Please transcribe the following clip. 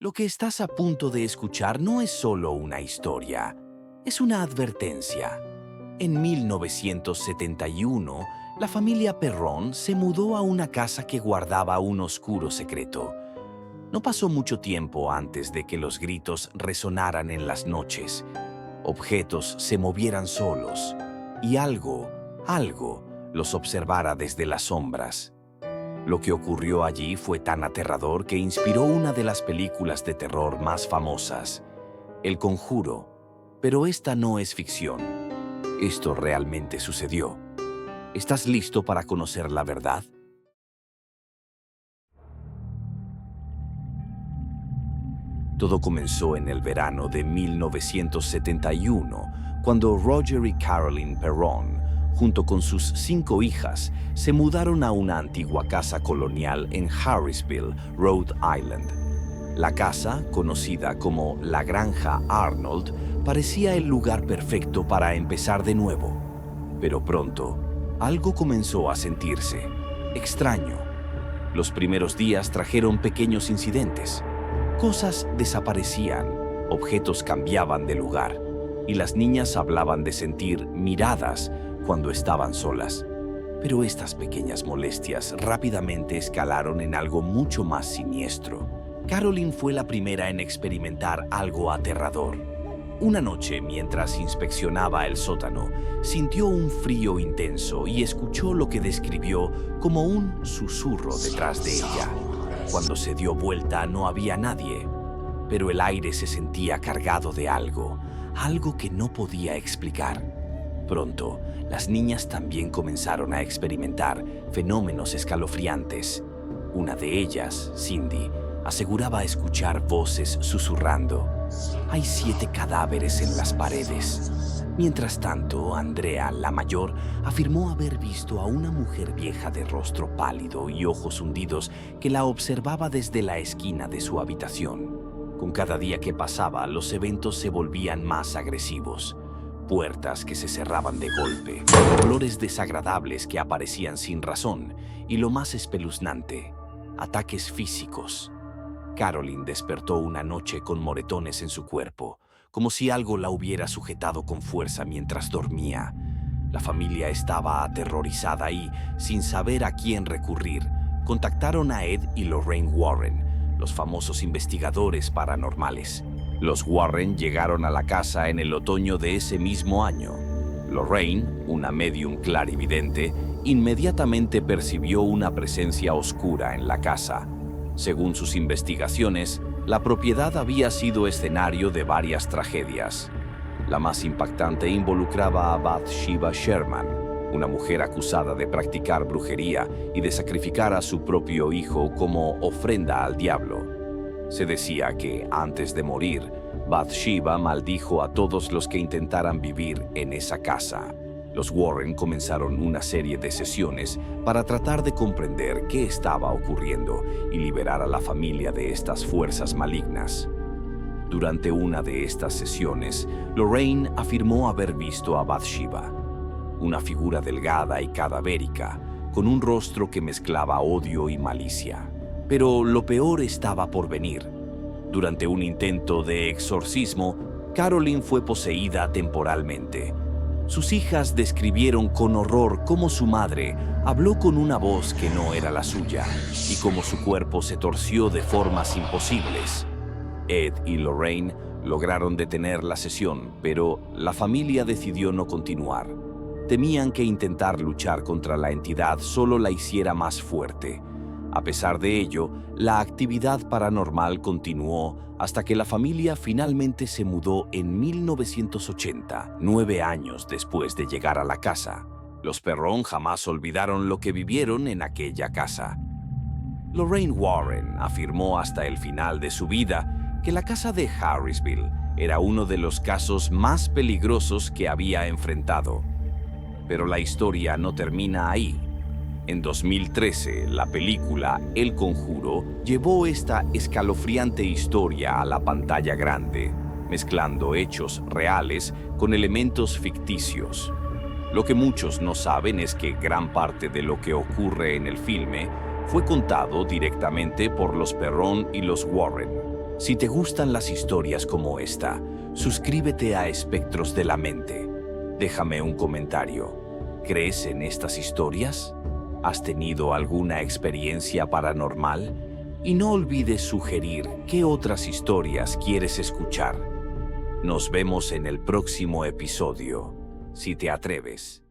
Lo que estás a punto de escuchar no es solo una historia, es una advertencia. En 1971, la familia Perron se mudó a una casa que guardaba un oscuro secreto. No pasó mucho tiempo antes de que los gritos resonaran en las noches, objetos se movieran solos y algo los observara desde las sombras. Lo que ocurrió allí fue tan aterrador que inspiró una de las películas de terror más famosas, El Conjuro. Pero esta no es ficción. Esto realmente sucedió. ¿Estás listo para conocer la verdad? Todo comenzó en el verano de 1971, cuando Roger y Carolyn Perron, junto con sus 5 hijas, se mudaron a una antigua casa colonial en Harrisville, Rhode Island. La casa, conocida como la Granja Arnold, parecía el lugar perfecto para empezar de nuevo. Pero pronto, algo comenzó a sentirse extraño. Los primeros días trajeron pequeños incidentes. Cosas desaparecían, objetos cambiaban de lugar, y las niñas hablaban de sentir miradas cuando estaban solas. Pero estas pequeñas molestias rápidamente escalaron en algo mucho más siniestro. Carolyn fue la primera en experimentar algo aterrador. Una noche, mientras inspeccionaba el sótano, sintió un frío intenso y escuchó lo que describió como un susurro detrás de ella. Cuando se dio vuelta no había nadie, pero el aire se sentía cargado de algo que no podía explicar. Pronto, las niñas también comenzaron a experimentar fenómenos escalofriantes. Una de ellas, Cindy, aseguraba escuchar voces susurrando: «Hay 7 cadáveres en las paredes». Mientras tanto, Andrea, la mayor, afirmó haber visto a una mujer vieja de rostro pálido y ojos hundidos que la observaba desde la esquina de su habitación. Con cada día que pasaba, los eventos se volvían más agresivos. Puertas que se cerraban de golpe, olores desagradables que aparecían sin razón y, lo más espeluznante, ataques físicos. Carolyn despertó una noche con moretones en su cuerpo, como si algo la hubiera sujetado con fuerza mientras dormía. La familia estaba aterrorizada y, sin saber a quién recurrir, contactaron a Ed y Lorraine Warren, los famosos investigadores paranormales. Los Warren llegaron a la casa en el otoño de ese mismo año. Lorraine, una medium clarividente, inmediatamente percibió una presencia oscura en la casa. Según sus investigaciones, la propiedad había sido escenario de varias tragedias. La más impactante involucraba a Bathsheba Sherman, una mujer acusada de practicar brujería y de sacrificar a su propio hijo como ofrenda al diablo. Se decía que, antes de morir, Bathsheba maldijo a todos los que intentaran vivir en esa casa. Los Warren comenzaron una serie de sesiones para tratar de comprender qué estaba ocurriendo y liberar a la familia de estas fuerzas malignas. Durante una de estas sesiones, Lorraine afirmó haber visto a Bathsheba, una figura delgada y cadavérica, con un rostro que mezclaba odio y malicia. Pero lo peor estaba por venir. Durante un intento de exorcismo, Carolyn fue poseída temporalmente. Sus hijas describieron con horror cómo su madre habló con una voz que no era la suya y cómo su cuerpo se torció de formas imposibles. Ed y Lorraine lograron detener la sesión, pero la familia decidió no continuar. Temían que intentar luchar contra la entidad solo la hiciera más fuerte. A pesar de ello, la actividad paranormal continuó hasta que la familia finalmente se mudó en 1980, 9 años después de llegar a la casa. Los Perron jamás olvidaron lo que vivieron en aquella casa. Lorraine Warren afirmó hasta el final de su vida que la casa de Harrisville era uno de los casos más peligrosos que había enfrentado. Pero la historia no termina ahí. En 2013, la película El Conjuro llevó esta escalofriante historia a la pantalla grande, mezclando hechos reales con elementos ficticios. Lo que muchos no saben es que gran parte de lo que ocurre en el filme fue contado directamente por los Perron y los Warren. Si te gustan las historias como esta, suscríbete a Espectros de la Mente. Déjame un comentario. ¿Crees en estas historias? ¿Has tenido alguna experiencia paranormal? Y no olvides sugerir qué otras historias quieres escuchar. Nos vemos en el próximo episodio, si te atreves.